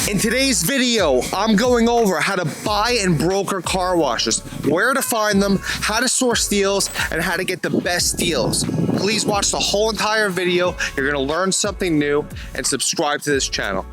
In today's video, I'm going over how to buy and broker car washes, where to find them, how to source deals, and how to get the best deals. Please watch the whole entire video. You're gonna learn something new, and subscribe to this channel.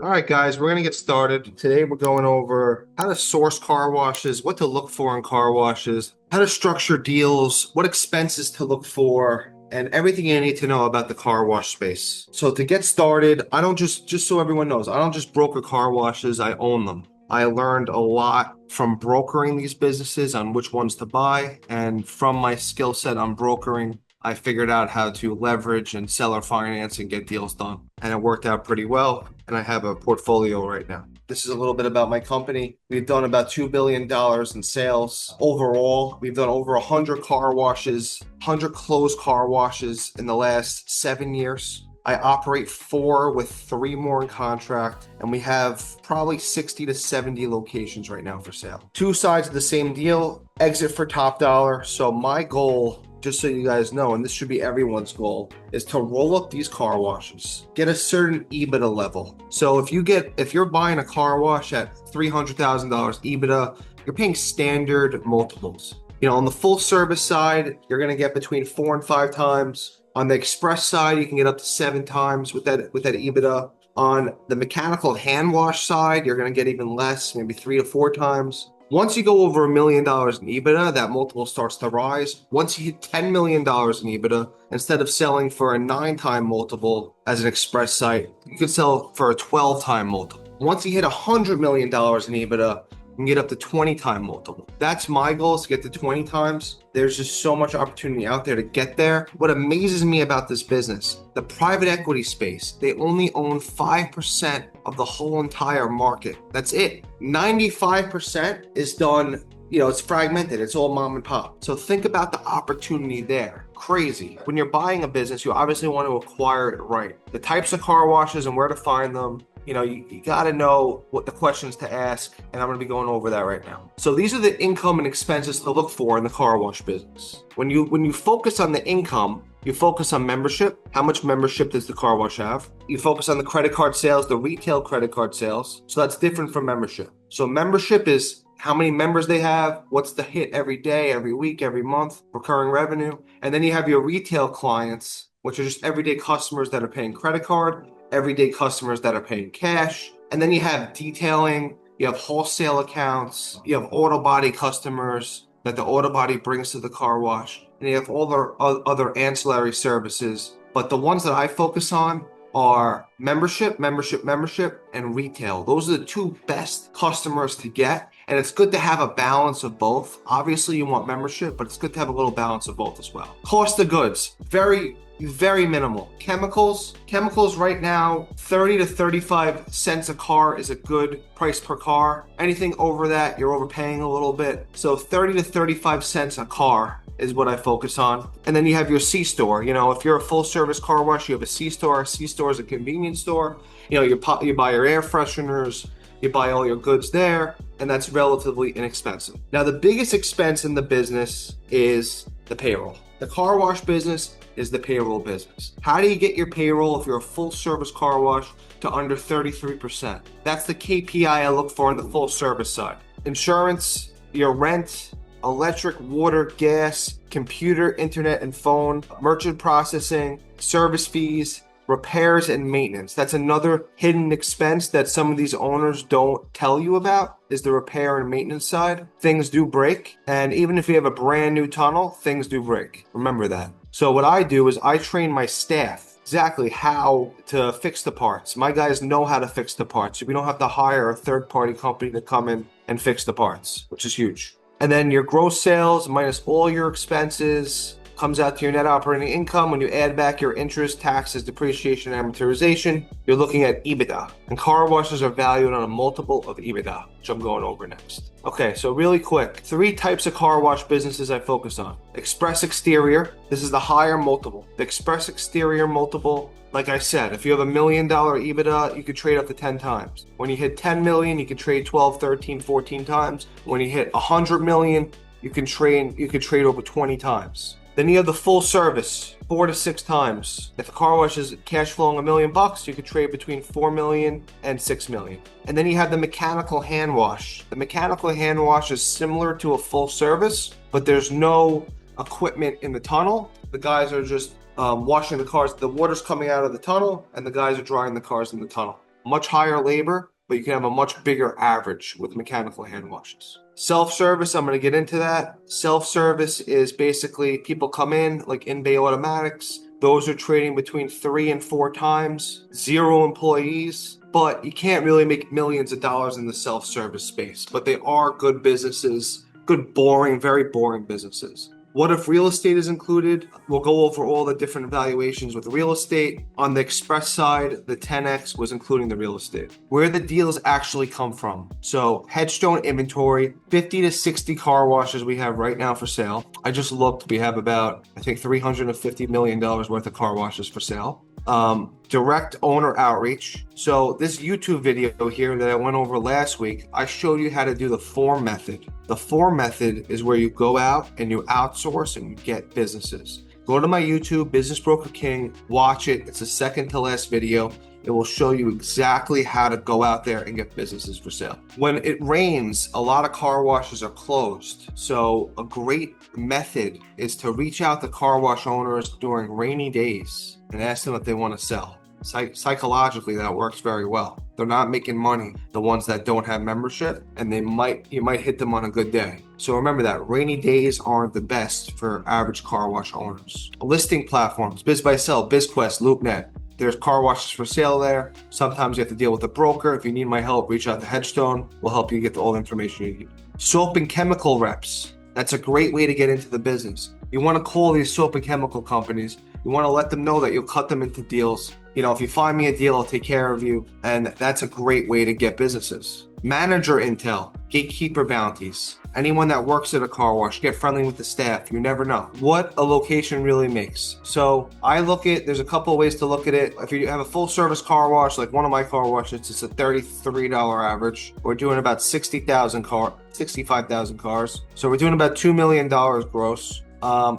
All right, guys, we're gonna get started. Today, we're going over how to source car washes, what to look for in car washes, how to structure deals, what expenses to look for, and everything you need to know about the car wash space. So to get started, I don't just so everyone knows, I don't just broker car washes, I own them. I learned a lot from brokering these businesses on which ones to buy, and from my skill set on brokering, I figured out how to leverage and seller finance and get deals done. And it worked out pretty well, and I have a portfolio right now. This is a little bit about my company. We've done about $2 billion in sales. Overall, we've done over 100 car washes, 100 closed car washes in the last 7 years. I operate 4 with 3 more in contract, and we have probably 60 to 70 locations right now for sale. 2 sides of the same deal, exit for top dollar. So my goal, just so you guys know, and this should be everyone's goal, is to roll up these car washes, get a certain EBITDA level. So if you're buying a car wash at $300,000 EBITDA, you're paying standard multiples. You know, on the full service side, you're gonna get between 4 and 5 times. On the express side, you can get up to 7 times with that EBITDA. On the mechanical hand wash side, you're gonna get even less, maybe 3 to 4 times. Once you go over $1 million in EBITDA, that multiple starts to rise. Once you hit $10 million in EBITDA, instead of selling for a 9-time multiple as an express site, you could sell for a 12-time multiple. Once you hit $100 million in EBITDA, you can get up to 20-time multiple. That's my goal, is to get to 20 times. There's just so much opportunity out there to get there. What amazes me about this business, the private equity space, they only own 5% of the whole entire market. That's it. 95% is done, it's fragmented. It's all mom and pop. So think about the opportunity there. Crazy. When you're buying a business, you obviously want to acquire it right. The types of car washes and where to find them, you got to know what the questions to ask, and I'm going to be going over that right now. So these are the income and expenses to look for in the car wash business. When you focus on the income, you focus on membership. How much membership does the car wash have? You focus on the credit card sales, the retail credit card sales. So that's different from membership. So membership is how many members they have, what's the hit every day, every week, every month, recurring revenue. And then you have your retail clients, which are just everyday customers that are paying credit card, everyday customers that are paying cash. And then you have detailing, you have wholesale accounts, you have auto body customers that the auto body brings to the car wash, and you have all the other ancillary services. But the ones that I focus on are membership, and retail. Those are the 2 best customers to get. And it's good to have a balance of both. Obviously you want membership, but it's good to have a little balance of both as well. Cost of goods, very minimal. Chemicals right now, 30 to 35 cents a car is a good price per car. Anything over that, you're overpaying a little bit. So 30 to 35 cents a car is what I focus on. And then you have your C-store. If you're a full service car wash, you have a C-store. A C-store is a convenience store. You buy your air fresheners, you buy all your goods there, and that's relatively inexpensive. Now, the biggest expense in the business is the payroll. The car wash business is the payroll business. How do you get your payroll if you're a full service car wash to under 33%? That's the KPI I look for on the full service side. Insurance, your rent, electric, water, gas, computer, internet, and phone, merchant processing, service fees, repairs, and maintenance. That's another hidden expense that some of these owners don't tell you about, is the repair and maintenance side. Things do break, and even if you have a brand new tunnel, things do break. Remember that. So what I do is I train my staff exactly how to fix the parts. My guys know how to fix the parts, so we don't have to hire a third-party company to come in and fix the parts, which is huge. And then your gross sales minus all your expenses comes out to your net operating income. When you add back your interest, taxes, depreciation, and amortization, you're looking at EBITDA. And car washes are valued on a multiple of EBITDA, which I'm going over next. Okay, so really quick, 3 types of car wash businesses I focus on. Express exterior, this is the higher multiple. The express exterior multiple, like I said, if you have $1 million EBITDA, you could trade up to 10 times. When you hit 10 million, you could trade 12, 13, 14 times. When you hit 100 million, you can trade over 20 times. Then you have the full service, 4 to 6 times. If the car wash is cash flowing $1 million, you could trade between 4 million and 6 million. And then you have the mechanical hand wash. The mechanical hand wash is similar to a full service, but there's no equipment in the tunnel. The guys are just washing the cars. The water's coming out of the tunnel, and the guys are drying the cars in the tunnel. Much higher labor, but you can have a much bigger average with mechanical hand washes. Self-service, I'm going to get into that. Self-service is basically people come in, like in-bay automatics. Those are trading between 3 and 4 times, 0 employees, but you can't really make millions of dollars in the self-service space. But they are good businesses, good, boring, very boring businesses. What if real estate is included? We'll go over all the different valuations with real estate. On the express side, the 10X was including the real estate. Where the deals actually come from. So Hedgestone inventory, 50 to 60 car washes we have right now for sale. I just looked, we have about, I think $350 million worth of car washes for sale. Direct owner outreach. So this YouTube video here that I went over last week, I showed you how to do the form method. The form method is where you go out and you outsource and you get businesses. Go to my YouTube, Business Broker King, watch it. It's the second to last video. It will show you exactly how to go out there and get businesses for sale. When it rains, a lot of car washes are closed. So a great method is to reach out to car wash owners during rainy days and ask them if they want to sell. Psychologically, that works very well. They're not making money, the ones that don't have membership, and you might hit them on a good day. So remember that rainy days aren't the best for average car wash owners. Listing platforms, BizBuySell, BizQuest, LoopNet. There's car washes for sale there. Sometimes you have to deal with a broker. If you need my help, reach out to Hedgestone. We'll help you get all the information you need. Soap and chemical reps. That's a great way to get into the business. You want to call these soap and chemical companies. You want to let them know that you'll cut them into deals. You know, if you find me a deal, I'll take care of you. And that's a great way to get businesses. Manager intel, gatekeeper bounties. Anyone that works at a car wash, get friendly with the staff. You never know what a location really makes. So I look at, there's a couple of ways to look at it. If you have a full service car wash, like one of my car washes, it's a $33 average. We're doing about 65,000 cars. So we're doing about $2 million gross.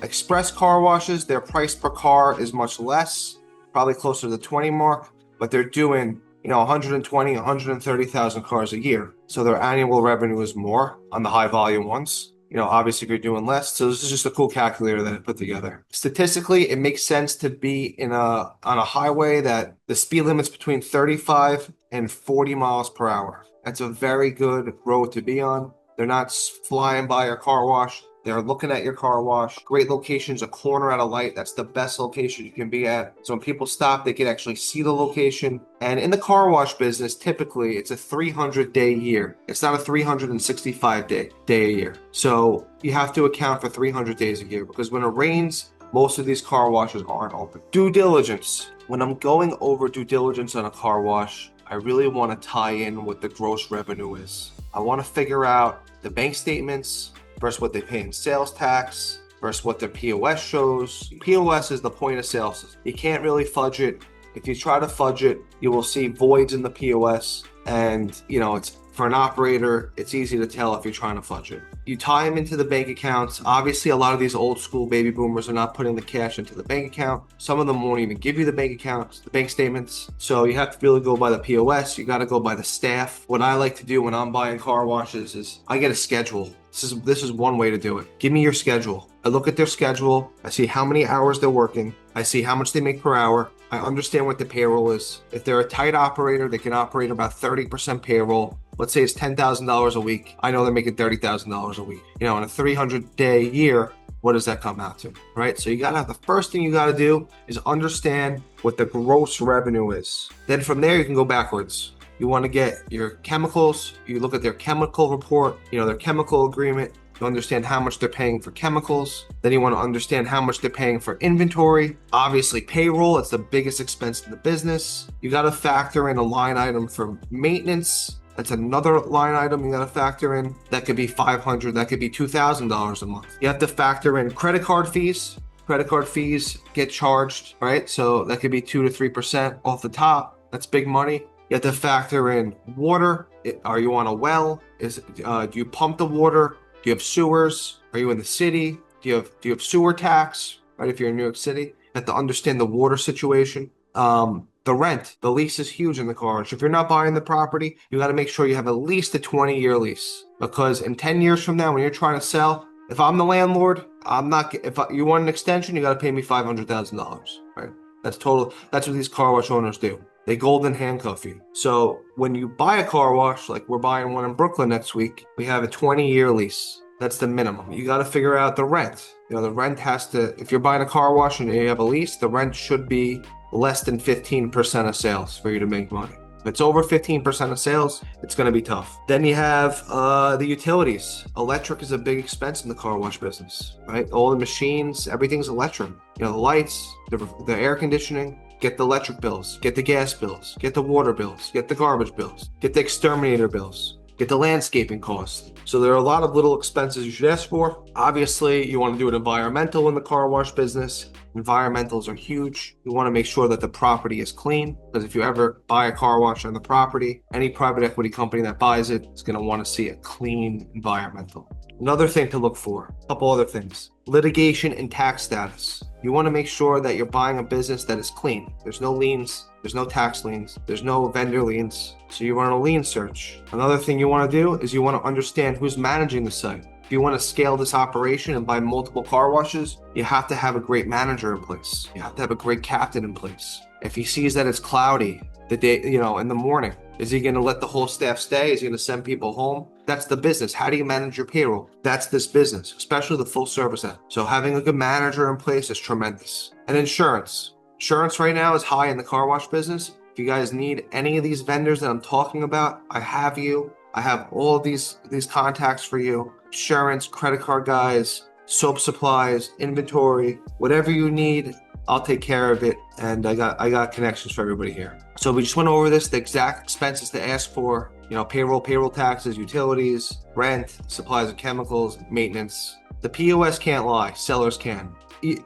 Express car washes, their price per car is much less, probably closer to the 20 mark, but they're doing 120, 130,000 cars a year. So their annual revenue is more on the high volume ones. Obviously if you're doing less. So this is just a cool calculator that I put together. Statistically, it makes sense to be on a highway that the speed limit's between 35 and 40 miles per hour. That's a very good road to be on. They're not flying by your car wash. They're looking at your car wash. Great locations, a corner at a light. That's the best location you can be at. So when people stop, they can actually see the location. And in the car wash business, typically it's a 300-day year. It's not a 365-day a year. So you have to account for 300 days a year because when it rains, most of these car washes aren't open. Due diligence. When I'm going over due diligence on a car wash, I really want to tie in what the gross revenue is. I want to figure out the bank statements, versus what they pay in sales tax, versus what their POS shows. POS is the point of sale system. You can't really fudge it. If you try to fudge it, you will see voids in the POS. And, it's for an operator, it's easy to tell if you're trying to fudge it. You tie them into the bank accounts. Obviously, a lot of these old school baby boomers are not putting the cash into the bank account. Some of them won't even give you the bank accounts, the bank statements. So you have to really go by the POS. You got to go by the staff. What I like to do when I'm buying car washes is I get a schedule. This is one way to do it. Give me your schedule. I look at their schedule. I see how many hours they're working. I see how much they make per hour. I understand what the payroll is. If they're a tight operator, they can operate about 30% payroll. Let's say it's $10,000 a week. I know they're making $30,000 a week. In a 300-day year, what does that come out to, right? So the first thing you got to do is understand what the gross revenue is. Then from there, you can go backwards. You want to get your chemicals. You look at their chemical report, their chemical agreement. You understand how much they're paying for chemicals. Then you want to understand how much they're paying for inventory. Obviously, payroll, it's the biggest expense in the business. You got to factor in a line item for maintenance. That's another line item you got to factor in. That could be $500, that could be $2,000 a month. You have to factor in credit card fees. Credit card fees get charged, right? So that could be 2 to 3% off the top. That's big money. You have to factor in water. Are you on a well? Do you pump the water? Do you have sewers? Are you in the city? Do you have sewer tax, right? If you're in New York City, you have to understand the water situation. The rent, the lease is huge in the car wash. If you're not buying the property, you got to make sure you have at least a 20-year lease, because in 10 years from now, when you're trying to sell, if I'm the landlord, I'm not. If you want an extension, you got to pay me $500,000, right? That's total. That's what these car wash owners do. They golden handcuff you. So when you buy a car wash, like we're buying one in Brooklyn next week, we have a 20-year lease. That's the minimum. You got to figure out the rent. The rent has to, if you're buying a car wash and you have a lease, the rent should be less than 15% of sales for you to make money. If it's over 15% of sales, it's going to be tough. Then you have the utilities. Electric is a big expense in the car wash business, right? All the machines, everything's electric. The lights, the air conditioning. Get the electric bills, get the gas bills, get the water bills, get the garbage bills, get the exterminator bills, get the landscaping costs. So there are a lot of little expenses you should ask for. Obviously, you want to do it environmental in the car wash business. Environmentals are huge. You want to make sure that the property is clean, because if you ever buy a car wash on the property, any private equity company that buys it is going to want to see a clean environmental. Another thing to look for, a couple other things. Litigation and tax status. You want to make sure that you're buying a business that is clean. There's no liens, there's no tax liens, there's no vendor liens. So you run a lien search. Another thing you want to do is you want to understand who's managing the site. If you want to scale this operation and buy multiple car washes, you have to have a great manager in place. You have to have a great captain in place. If he sees that it's cloudy the day, in the morning, is he going to let the whole staff stay? Is he going to send people home? That's the business. How do you manage your payroll? That's this business, especially the full service end. So having a good manager in place is tremendous. And insurance. Insurance right now is high in the car wash business. If you guys need any of these vendors that I'm talking about, I have you. I have all of these contacts for you. Insurance, credit card guys, soap supplies, inventory, whatever you need, I'll take care of it. And I got connections for everybody here. So we just went over this, the exact expenses to ask for, payroll taxes, utilities, rent, supplies and chemicals, maintenance. The POS can't lie, sellers can.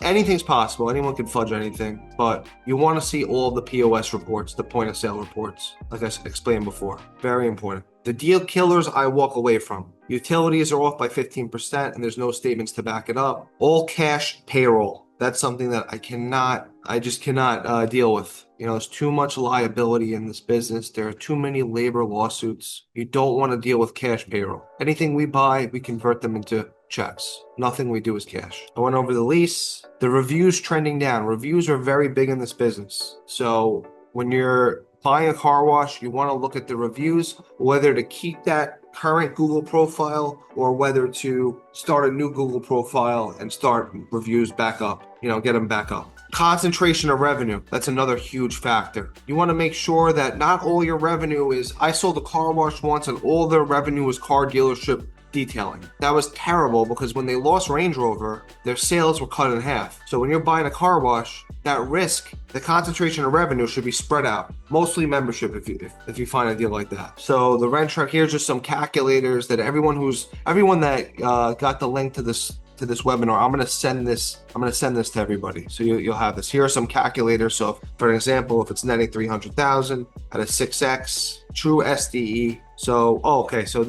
Anything's possible, anyone can fudge anything, but you want to see all of the POS reports, the point of sale reports, like I explained before. Very important. The deal killers I walk away from. Utilities are off by 15% and there's no statements to back it up. All cash payroll. That's something that I just cannot deal with. There's too much liability in this business. There are too many labor lawsuits. You don't want to deal with cash payroll. Anything we buy, we convert them into checks. Nothing we do is cash. I went over the lease. The reviews trending down. Reviews are very big in this business. So when you're buying a car wash, you want to look at the reviews, whether to keep that current Google profile or whether to start a new Google profile and start reviews back up, get them back up. Concentration of revenue. That's another huge factor. You want to make sure that not all your revenue is, I sold a car wash once and all their revenue was car dealership detailing. That was terrible because when they lost Range Rover, their sales were cut in half. So when you're buying a car wash, that risk, the concentration of revenue should be spread out. Mostly membership if you find a deal like that. So the rent truck, here's just some calculators that everyone that got the link to this webinar, I'm going to send this to everybody. So you'll have this. Here are some calculators. So for example, if it's netting 300,000 at a 6X, true SDE. So, so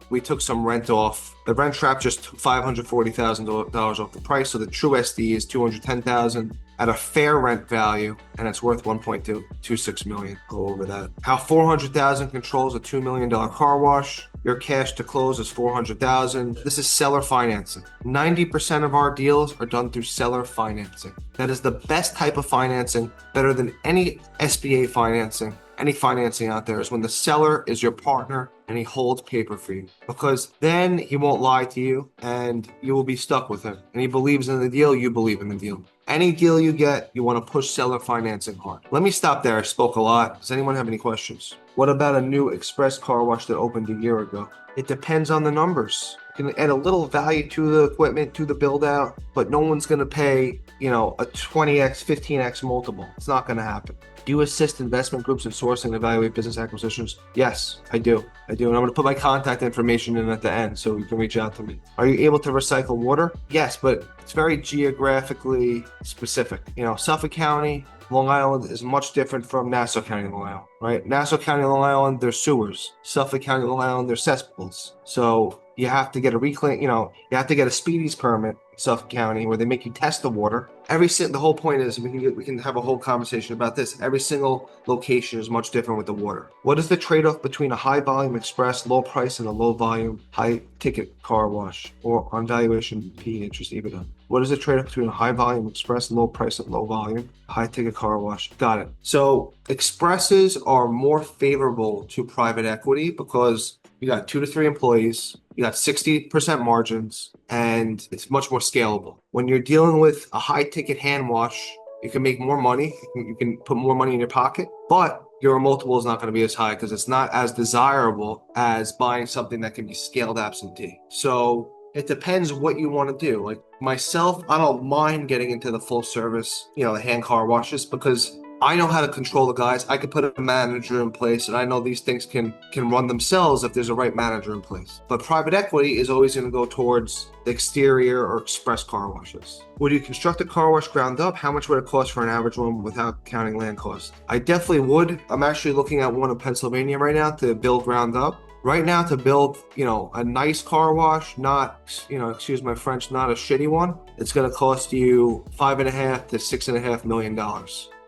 we took some rent off. The rent trap just took $540,000 off the price. So the true SDE is $210,000 at a fair rent value, and it's worth $1.26 million. Go over that. How $400,000 controls a $2 million car wash. Your cash to close is $400,000. This is seller financing. 90% of our deals are done through seller financing. That is the best type of financing, better than any SBA financing. Any financing out there is when the seller is your partner and he holds paper for you, because then he won't lie to you and you will be stuck with him. And he believes in the deal, you believe in the deal. Any deal you get, you want to push seller financing hard. Let me stop there. I spoke a lot. Does anyone have any questions? What about a new express car wash that opened a year ago? It depends on the numbers. You can add a little value to the equipment, to the build out, but no one's going to pay, a 20x, 15x multiple. It's not going to happen. Do you assist investment groups in sourcing and evaluate business acquisitions? Yes, I do. And I'm going to put my contact information in at the end so you can reach out to me. Are you able to recycle water? Yes, but it's very geographically specific. Suffolk County, Long Island is much different from Nassau County, Long Island, right? Nassau County, Long Island, there's sewers. Suffolk County, Long Island, there's cesspools. So you have to get a reclaim, you have to get a speedies permit in Suffolk County where they make you test the water. The whole point is we can have a whole conversation about this. Every single location is much different with the water. What is the trade-off between a high volume express, low price, and a low volume, high ticket car wash, or on valuation, P interest EBITDA? What is the trade-off between a high volume express, low price, and low volume, high ticket car wash? Got it. So expresses are more favorable to private equity because you got 2 to 3 employees, you got 60% margins, and it's much more scalable. When you're dealing with a high ticket hand wash, you can make more money, you can put more money in your pocket, but your multiple is not going to be as high because it's not as desirable as buying something that can be scaled absentee. So it depends what you want to do. Like myself, I don't mind getting into the full service, the hand car washes, because I know how to control the guys. I could put a manager in place, and I know these things can run themselves if there's a right manager in place. But private equity is always going to go towards the exterior or express car washes. Would you construct a car wash ground up? How much would it cost for an average one without counting land cost? I definitely would. I'm actually looking at one in Pennsylvania right now to build ground up. Right now, to build, a nice car wash, not, excuse my French, not a shitty one, it's going to cost you $5.5 to $6.5 million,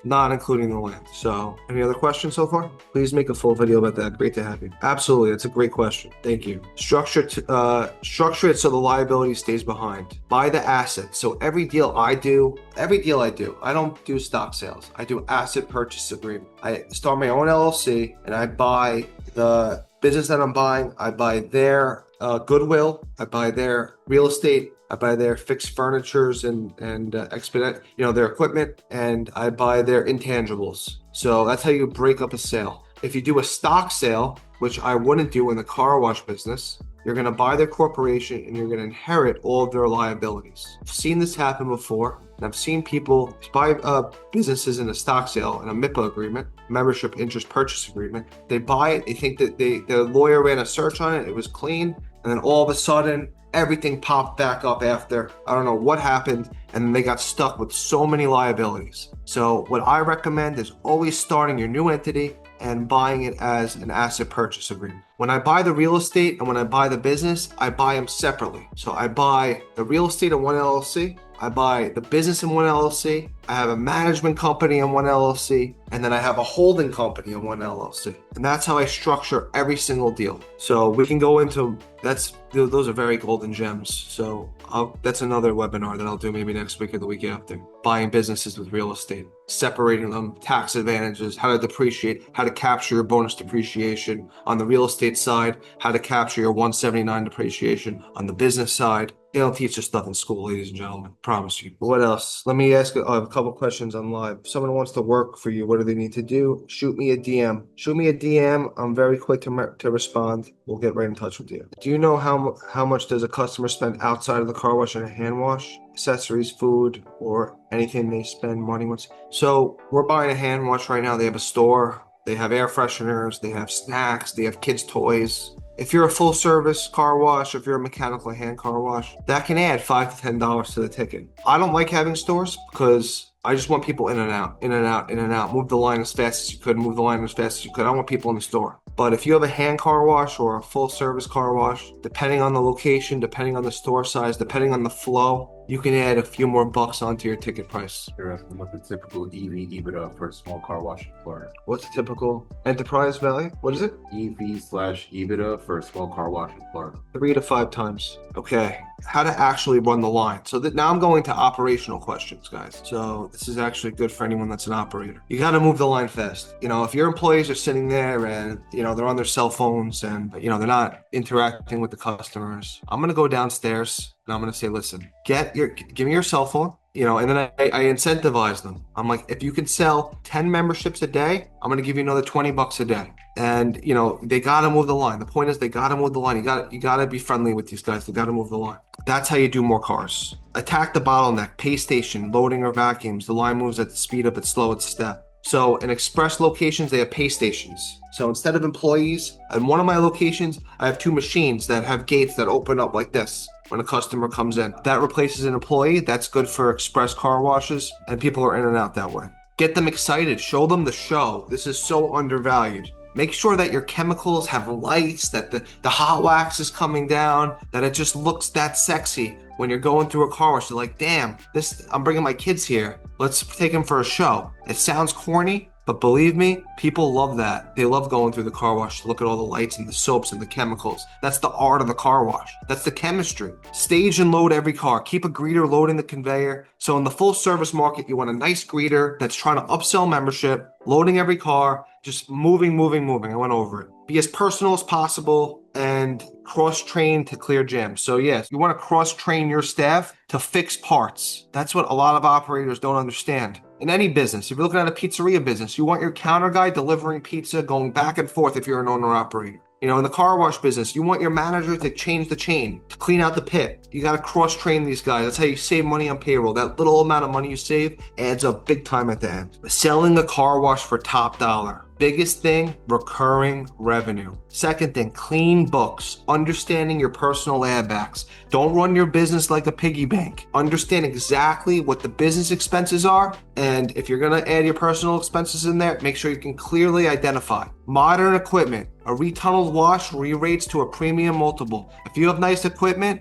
not including the land. So, any other questions so far? Please make a full video about that. Great to have you. Absolutely, that's a great question. Thank you. Structure it so the liability stays behind. Buy the asset. So every deal I do, I don't do stock sales. I do asset purchase agreement. I start my own LLC and I buy the business that I'm buying. I buy their goodwill. I buy their real estate. I buy their fixed furnitures and expedite, their equipment, and I buy their intangibles. So that's how you break up a sale. If you do a stock sale, which I wouldn't do in the car wash business, you're going to buy their corporation and you're going to inherit all of their liabilities. I've seen this happen before, and I've seen people buy businesses in a stock sale, in a MIPA agreement, membership interest purchase agreement. They buy it, they think that the lawyer ran a search on it, it was clean, and then all of a sudden, everything popped back up after, I don't know what happened, and they got stuck with so many liabilities. So what I recommend is always starting your new entity and buying it as an asset purchase agreement. When I buy the real estate and when I buy the business, I buy them separately. So I buy the real estate in one LLC, I buy the business in one LLC, I have a management company in one LLC, and then I have a holding company in one LLC. And that's how I structure every single deal. So we can go into, those are very golden gems. So that's another webinar that I'll do maybe next week or the week after. Buying businesses with real estate, separating them, tax advantages, how to depreciate, how to capture your bonus depreciation on the real estate side, how to capture your 179 depreciation on the business side. They don't teach this stuff in school, ladies and gentlemen. Promise you. What else? Let me ask I have a couple questions on live. If someone wants to work for you, what do they need to do? Shoot me a DM. Shoot me a DM. I'm very quick to respond. We'll get right in touch with you. Do you know how much does a customer spend outside of the car wash and a hand wash? Accessories, food, or anything they spend money with? So we're buying a hand wash right now. They have a store. They have air fresheners. They have snacks. They have kids' toys. If you're a full service car wash, if you're a mechanical hand car wash, that can add $5 to $10 to the ticket. I don't like having stores because I just want people in and out, in and out, in and out. Move the line as fast as you could, move the line as fast as you could. I don't want people in the store. But if you have a hand car wash or a full service car wash, depending on the location, depending on the store size, depending on the flow, you can add a few more bucks onto your ticket price. You're asking what the typical EV/EBITDA for a small car wash in Florida. What's the typical enterprise value? What is it? EV/EBITDA for a small car wash in Florida. 3 to 5 times. Okay. How to actually run the line. So now I'm going to operational questions, guys. So this is actually good for anyone that's an operator. You got to move the line fast. If your employees are sitting there and, they're on their cell phones and, they're not interacting with the customers, I'm going to go downstairs and I'm going to say, listen, give me your cell phone. And then I incentivize them. I'm like, if you can sell 10 memberships a day, I'm going to give you another $20 a day. And, they got to move the line. The point is they got to move the line. You got to be friendly with these guys. They got to move the line. That's how you do more cars. Attack the bottleneck, pay station, loading or vacuums. The line moves at the speed of its slow at step. So in express locations, they have pay stations. So instead of employees, in one of my locations, I have 2 machines that have gates that open up like this when a customer comes in. That replaces an employee. That's good for express car washes, and people are in and out that way. Get them excited. Show them the show. This is so undervalued. Make sure that your chemicals have lights, that the hot wax is coming down, that it just looks that sexy. When you're going through a car wash, you're like, damn, I'm bringing my kids here. Let's take them for a show. It sounds corny, but believe me, people love that. They love going through the car wash to look at all the lights and the soaps and the chemicals. That's the art of the car wash. That's the chemistry. Stage and load every car. Keep a greeter loading the conveyor. So in the full service market, you want a nice greeter that's trying to upsell membership, loading every car, just moving. I went over it. Be as personal as possible and cross-train to clear jams. So yes, you want to cross-train your staff to fix parts. That's what a lot of operators don't understand. In any business, if you're looking at a pizzeria business, you want your counter guy delivering pizza, going back and forth if you're an owner-operator. You know, in the car wash business, you want your manager to change the chain, to clean out the pit. You got to cross-train these guys. That's how you save money on payroll. That little amount of money you save adds up big time at the end. Selling a car wash for top dollar. Biggest thing, recurring revenue. Second thing, clean books. Understanding your personal add backs. Don't run your business like a piggy bank. Understand exactly what the business expenses are. And if you're going to add your personal expenses in there, make sure you can clearly identify. Modern equipment. A retunneled wash re-rates to a premium multiple. If you have nice equipment,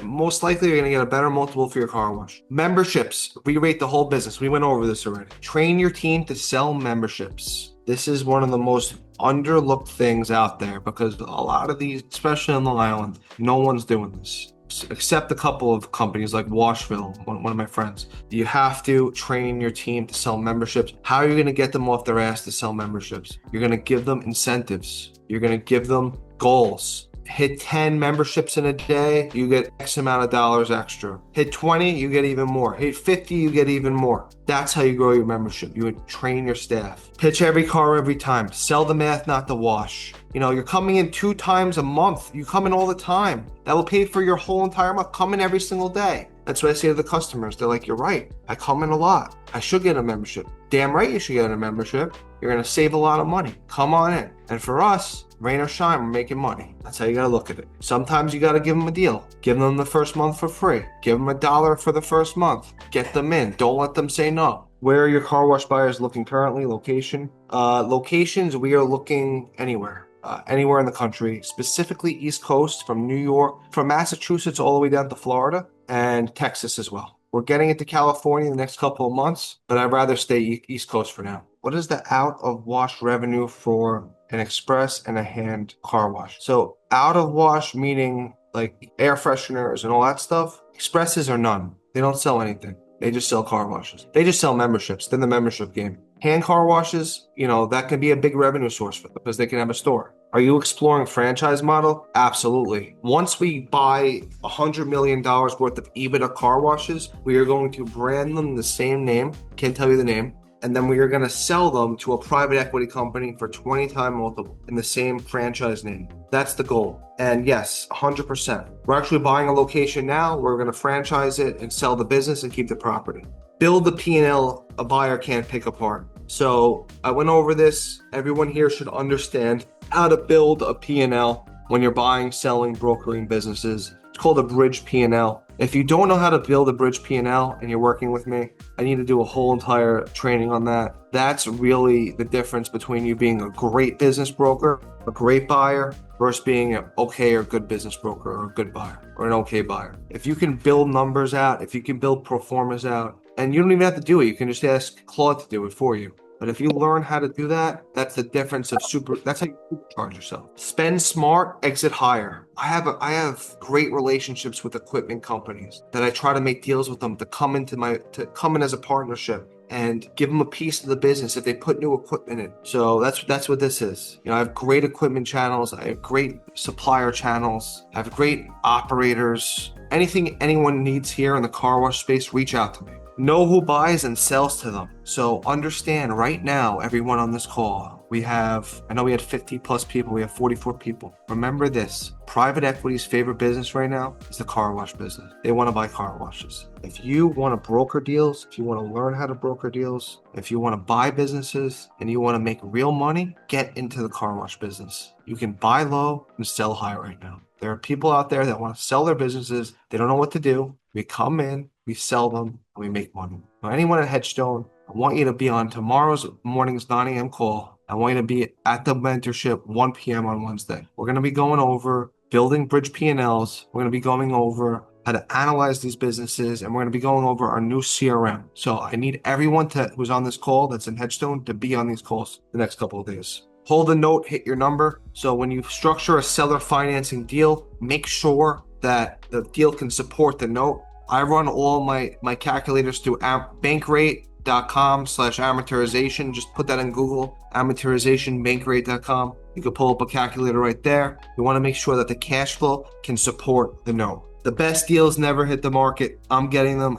most likely you're gonna get a better multiple for your car wash. Memberships, re-rate the whole business. We went over this already. Train your team to sell memberships. This is one of the most underlooked things out there because a lot of these, especially on Long Island, no one's doing this. Except a couple of companies like Washville, one of my friends. You have to train your team to sell memberships. How are you going to get them off their ass to sell memberships? You're going to give them incentives. You're going to give them goals. Hit 10 memberships in a day, you get X amount of dollars extra. Hit 20, you get even more. Hit 50, you get even more. That's how you grow your membership. You would train your staff. Pitch every car every time. Sell the math, not the wash. You know, you're coming in 2 times a month. You come in all the time. That will pay for your whole entire month. Come in every single day. That's what I say to the customers. They're like, you're right. I come in a lot. I should get a membership. Damn right you should get a membership. You're going to save a lot of money. Come on in. And for us, rain or shine, we're making money. That's how you got to look at it. Sometimes you got to give them a deal. Give them the first month for free. Give them $1 for the first month. Get them in. Don't let them say no. Where are your car wash buyers looking currently? Location? Locations, we are looking anywhere. Anywhere in the country, specifically East Coast, from New York, from Massachusetts all the way down to Florida and Texas as well. We're getting into California in the next couple of months, but I'd rather stay East Coast for now. What is the out of wash revenue for an express and a hand car wash? So out of wash meaning like air fresheners and all that stuff. Expresses are none. They don't sell anything. They just sell car washes. They just sell memberships. They're in the membership game. Hand car washes, you know, that can be a big revenue source for them because they can have a store. Are you exploring franchise model? Absolutely. Once we buy $100 million worth of EBITDA car washes, we are going to brand them the same name. Can't tell you the name. And then we are going to sell them to a private equity company for 20 times multiple in the same franchise name. That's the goal. And yes, 100%. We're actually buying a location now. We're going to franchise it and sell the business and keep the property. Build the P&L a buyer can't pick apart. So I went over this. Everyone here should understand how to build a P&L when you're buying, selling, brokering businesses. It's called a bridge P&L. If you don't know how to build a bridge P&L and you're working with me, I need to do a whole entire training on that. That's really the difference between you being a great business broker, a great buyer, versus being an okay or good business broker or a good buyer or an okay buyer. If you can build numbers out, if you can build pro formas out, and you don't even have to do it, you can just ask Claude to do it for you. But if you learn how to do that, that's the difference of that's how you supercharge yourself. Spend smart, exit higher. I have great relationships with equipment companies that I try to make deals with them to come in as a partnership and give them a piece of the business if they put new equipment in. So that's what this is. You know, I have great equipment channels. I have great supplier channels. I have great operators. Anything anyone needs here in the car wash space, reach out to me. Know who buys and sells to them. So understand right now, everyone on this call, I know we had 50 plus people, we have 44 people. Remember this, private equity's favorite business right now is the car wash business. They want to buy car washes. If you want to broker deals, if you want to learn how to broker deals, if you want to buy businesses and you want to make real money, get into the car wash business. You can buy low and sell high right now. There are people out there that want to sell their businesses. They don't know what to do. We come in, we sell them, and we make money. Now, anyone at Hedgestone, I want you to be on tomorrow's morning's 9 a.m. call I want you to be at the mentorship 1 p.m. on Wednesday. We're going to be going over building bridge P&Ls. We're going to be going over how to analyze these businesses, and we're going to be going over our new CRM. So I need everyone who's on this call that's in Hedgestone to be on these calls the next couple of days. Hold the note, hit your number. So when you structure a seller financing deal, make sure that the deal can support the note. I run all my calculators through bankrate.com/amortization. Just put that in Google, amortization, bankrate.com. You can pull up a calculator right there. We want to make sure that the cash flow can support the note. The best deals never hit the market. I'm getting them.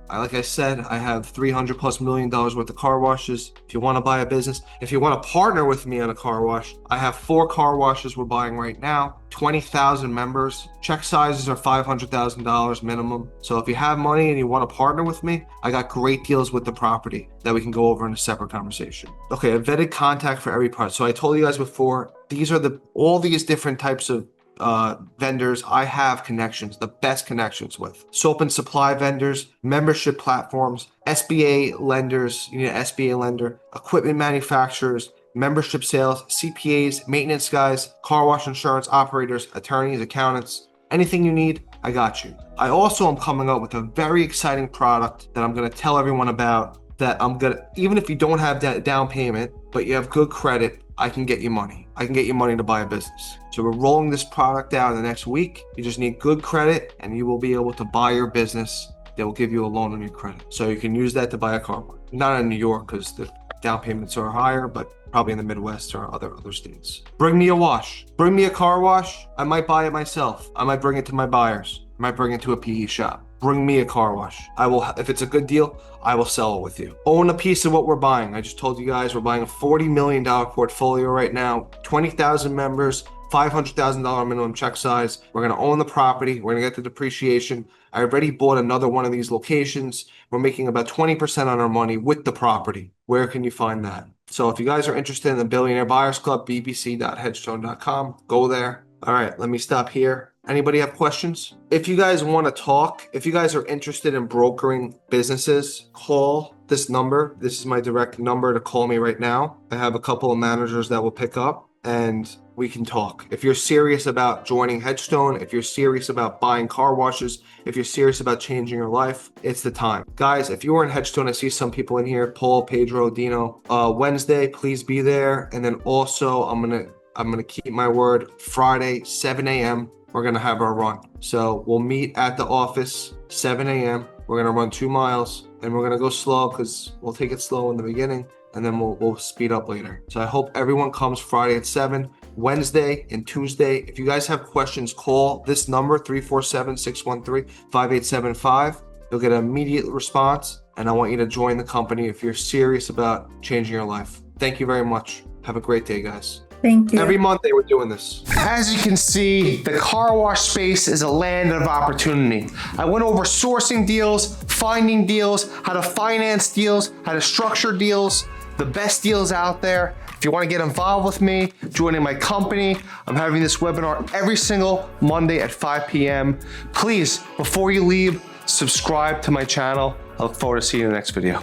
Like I said, I have $300+ million worth of car washes. If you want to buy a business, if you want to partner with me on a car wash, I have 4 car washes we're buying right now, 20,000 members. Check sizes are $500,000 minimum. So if you have money and you want to partner with me, I got great deals with the property that we can go over in a separate conversation. Okay, a vetted contact for every part. So I told you guys before, these are all these different types of vendors I have connections, the best connections with. Soap and supply vendors, membership platforms, SBA lenders, you need an SBA lender, equipment manufacturers, membership sales, CPAs, maintenance guys, car wash insurance operators, attorneys, accountants, anything you need, I got you. I also am coming up with a very exciting product that I'm going to tell everyone about, that even if you don't have that down payment, but you have good credit, I can get you money. I can get you money to buy a business. So we're rolling this product out in the next week. You just need good credit and you will be able to buy your business. They will give you a loan on your credit. So you can use that to buy a car. Not in New York because the down payments are higher, but probably in the Midwest or other states. Bring me a wash. Bring me a car wash. I might buy it myself. I might bring it to my buyers. I might bring it to a PE shop. Bring me a car wash. I will, if it's a good deal, I will sell it with you. Own a piece of what we're buying. I just told you guys we're buying a $40 million portfolio right now, 20,000 members, $500,000 minimum check size. We're going to own the property. We're going to get the depreciation. I already bought another one of these locations. We're making about 20% on our money with the property. Where can you find that? So if you guys are interested in the Billionaire Buyers Club, bbc.hedgestone.com, go there. All right, let me stop here. Anybody have questions? If you guys want to talk, if you guys are interested in brokering businesses, call this number. This is my direct number to call me right now. I have a couple of managers that will pick up and we can talk. If you're serious about joining Hedgestone, if you're serious about buying car washes, if you're serious about changing your life, it's the time. Guys, if you are in Hedgestone, I see some people in here, Paul, Pedro, Dino. Wednesday, please be there. And then also I'm gonna keep my word. Friday, 7 a.m. we're gonna have our run. So we'll meet at the office, 7 a.m. We're gonna run 2 miles and we're gonna go slow because we'll take it slow in the beginning and then we'll speed up later. So I hope everyone comes Friday at 7, Wednesday and Tuesday. If you guys have questions, call this number, 347-613-5875. You'll get an immediate response and I want you to join the company if you're serious about changing your life. Thank you very much. Have a great day, guys. Thank you. Every Monday we're doing this. As you can see, the car wash space is a land of opportunity. I went over sourcing deals, finding deals, how to finance deals, how to structure deals, the best deals out there. If you want to get involved with me, joining my company, I'm having this webinar every single Monday at 5 p.m. Please, before you leave, subscribe to my channel. I look forward to seeing you in the next video.